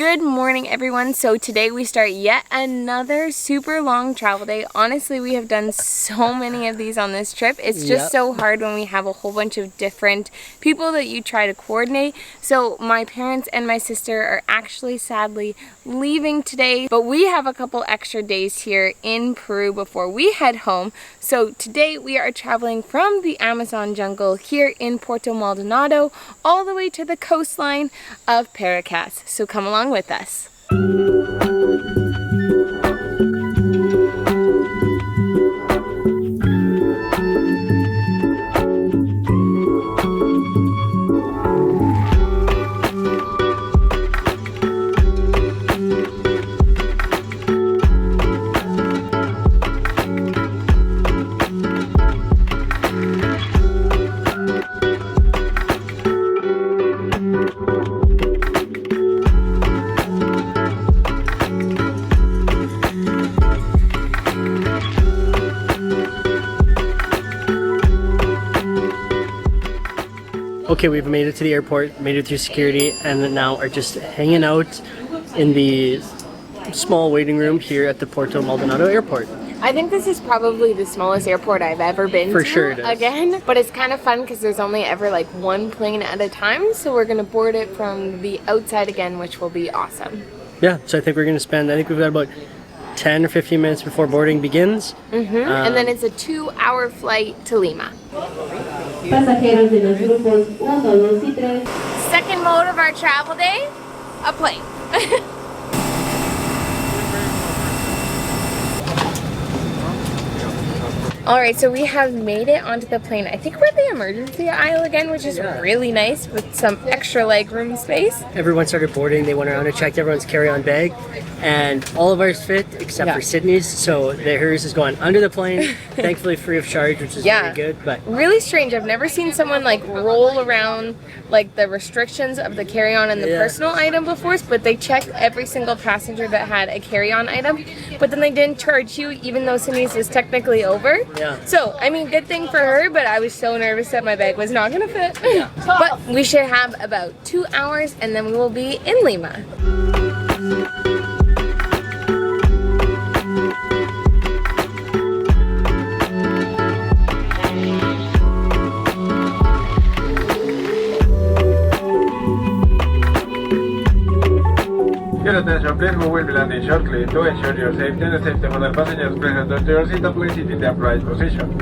Good morning, everyone. So today we start yet another super long travel day. Honestly, we have done so many of these on this trip. It's just so hard when we have a whole bunch of different people that you try to coordinate. So my parents and my sister are actually sadly leaving today, but we have a couple extra days here in Peru before we head home. So today we are traveling from the Amazon jungle here in Puerto Maldonado all the way to the coastline of Paracas. So come along with us. Okay, we've made it to the airport, made it through security, and now are just hanging out in the small waiting room here at the Puerto Maldonado airport. I think this is probably the smallest airport I've ever been to. For sure it is. Again, but it's kind of fun because there's only ever like one plane at a time, so we're gonna board it from the outside again, which will be awesome. Yeah, so I think we're gonna spend, I think we've got about 10 or 15 minutes before boarding begins. And then it's a 2-hour flight to Lima. Pasajeros de los grupos 1, 2 y 3. Second mode of our travel day, a plane. Alright, so we have made it onto the plane. I think we're in the emergency aisle again, which is really nice with some extra leg room space. Everyone started boarding, they went around and checked everyone's carry-on bag, and all of ours fit except for Sydney's, so hers is going under the plane, thankfully free of charge, which is very good. But really strange, I've never seen someone like roll around like the restrictions of the carry-on and the personal item before, but they checked every single passenger that had a carry-on item, but then they didn't charge you even though Sydney's is technically over. So, I mean, good thing for her, but I was so nervous that my bag was not gonna fit. But we should have about 2 hours and then we will be in Lima. Your attention, please we will be landing shortly. To ensure your safety and the safety of other passengers, please return to your seat and place it in the upright position.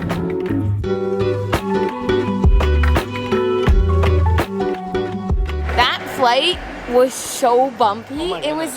That flight was so bumpy. It was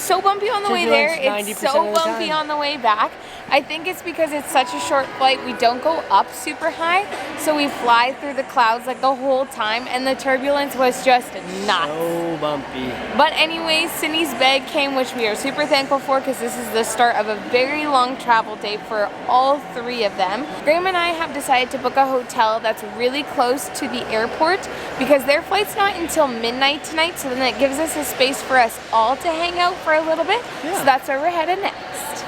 so bumpy on the way there. It's so bumpy on the way back. I think it's because it's such a short flight. We don't go up super high, so we fly through the clouds like the whole time, and the turbulence was just nuts. so bumpy. But anyways, Sydney's bag came, which we are super thankful for because this is the start of a very long travel day for all three of them. Graham and I have decided to book a hotel that's really close to the airport because their flight's not until midnight tonight, so then it gives us a space for us all to hang out for a little bit. So that's where we're headed next.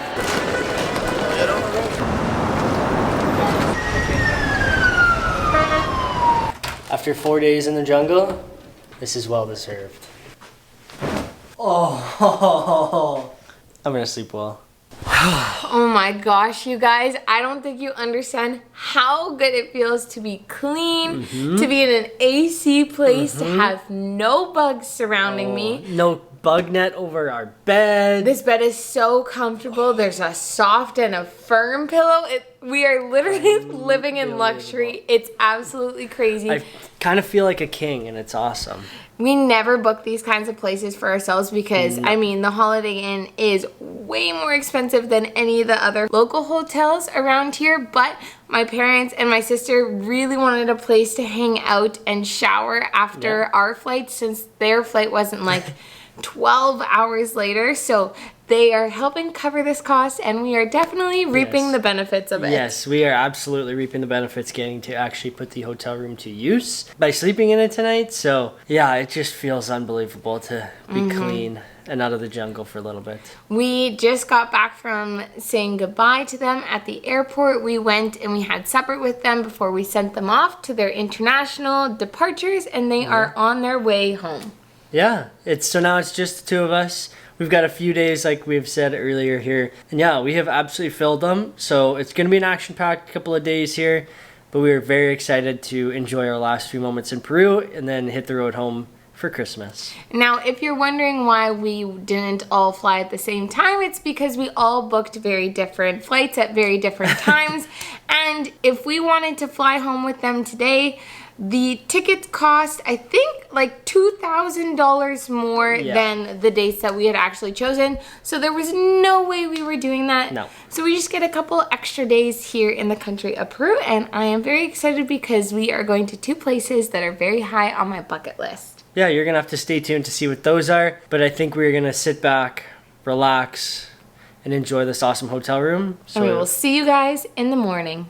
After 4 days in the jungle, this is well deserved. Oh, I'm gonna sleep well. Oh my gosh, you guys, I don't think you understand how good it feels to be clean, to be in an AC place, to have no bugs surrounding me. No bug net over our bed. This bed is so comfortable. There's a soft and a firm pillow. We are literally living in luxury. It's absolutely crazy. I kind of feel like a king, and it's awesome. We never book these kinds of places for ourselves because, I mean, the Holiday Inn is way more expensive than any of the other local hotels around here, but my parents and my sister really wanted a place to hang out and shower after our flight, since their flight wasn't like 12 hours later, so they are helping cover this cost, and we are definitely reaping the benefits of it. Yes, we are absolutely reaping the benefits, getting to actually put the hotel room to use by sleeping in it tonight. So yeah, it just feels unbelievable to be clean and out of the jungle for a little bit. We just got back from saying goodbye to them at the airport. We went and we had supper with them before we sent them off to their international departures, and they are on their way home. Yeah, so now it's just the two of us. We've got a few days, like we've said earlier here. And yeah, we have absolutely filled them. So it's going to be an action-packed couple of days here. But we are very excited to enjoy our last few moments in Peru and then hit the road home for Christmas. Now, if you're wondering why we didn't all fly at the same time, it's because we all booked very different flights at very different times. And if we wanted to fly home with them today, the tickets cost, I think, like $2,000 more than the dates that we had actually chosen. So there was no way we were doing that. No. So we just get a couple extra days here in the country of Peru. And I am very excited because we are going to two places that are very high on my bucket list. Yeah, you're going to have to stay tuned to see what those are. But I think we're going to sit back, relax, and enjoy this awesome hotel room. So and we will see you guys in the morning.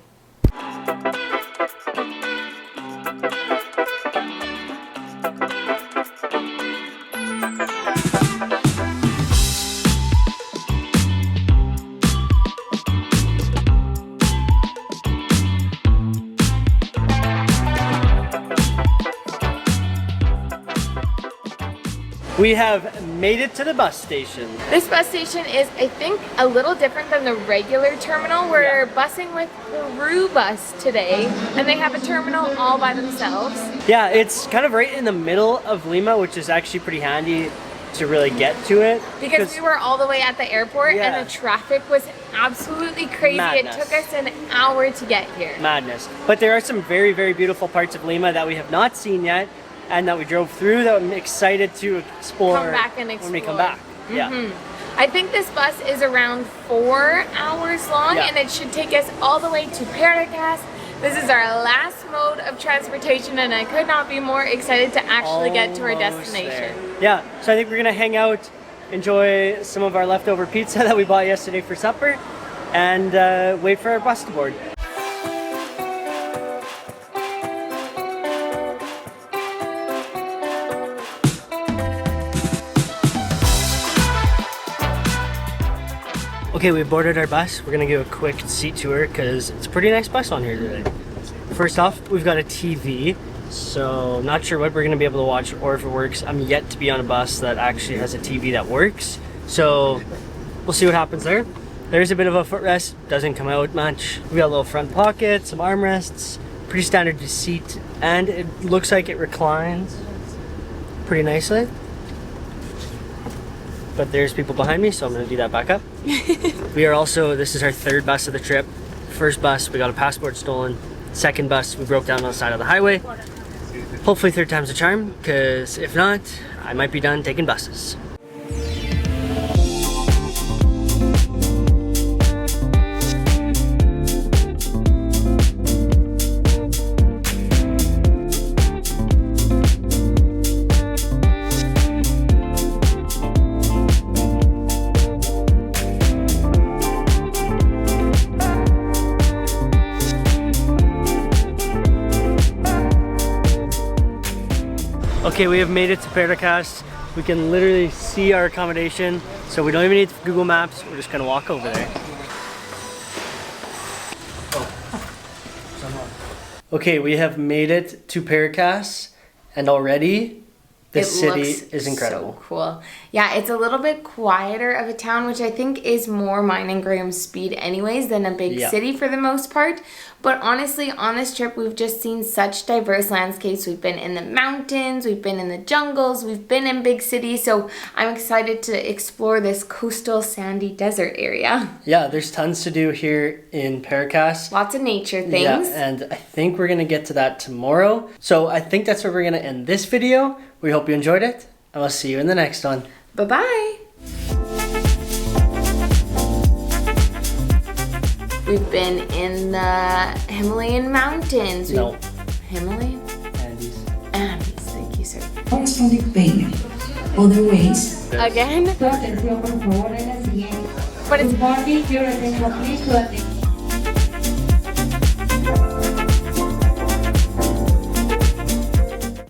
we have made it to the bus station. This bus station is, I think, a little different than the regular terminal. We're busing with Peru Bus today, and they have a terminal all by themselves. Yeah, it's kind of right in the middle of Lima, which is actually pretty handy to really get to it. Because we were all the way at the airport and the traffic was absolutely crazy. Madness. It took us an hour to get here. Madness. But there are some very, very beautiful parts of Lima that we have not seen yet and that we drove through that I'm excited to explore, Come back and explore. when we come back. Yeah. I think this bus is around 4 hours long and it should take us all the way to Paracas. This is our last mode of transportation and I could not be more excited to actually get to our destination. There. Yeah, so I think we're gonna hang out, enjoy some of our leftover pizza that we bought yesterday for supper, and wait for our bus to board. Okay, we boarded our bus. We're gonna give a quick seat tour because it's a pretty nice bus on here today. First off, we've got a TV, so not sure what we're gonna be able to watch or if it works. I'm yet to be on a bus that actually has a TV that works, so we'll see what happens there. There's a bit of a footrest, doesn't come out much. We got a little front pocket, some armrests, pretty standard seat, and it looks like it reclines pretty nicely. But there's people behind me, so I'm gonna do that back up. We are also, this is our third bus of the trip. First bus, we got a passport stolen. Second bus, we broke down on the side of the highway. Hopefully third time's a charm, because if not, I might be done taking buses. Okay, we have made it to Paracas. We can literally see our accommodation, so we don't even need Google Maps. We're just gonna walk over there. Okay, we have made it to Paracas, and already this city is incredible. So cool. Yeah, it's a little bit quieter of a town, which I think is more mine and Graham's speed anyways than a big city for the most part. But honestly, on this trip, we've just seen such diverse landscapes. We've been in the mountains, we've been in the jungles, we've been in big cities. So I'm excited to explore this coastal sandy desert area. Yeah, there's tons to do here in Paracas. Lots of nature things. Yeah, and I think we're gonna get to that tomorrow. So I think that's where we're gonna end this video. We hope you enjoyed it, and we'll see you in the next one. Bye-bye. We've been in the Himalayan mountains. Himalayan? Andes. Andes, thank you, sir. Corresponding payment. Other ways. Again? Su atención, por favor, es la siguiente. But it's Good morning, your attention please to attention.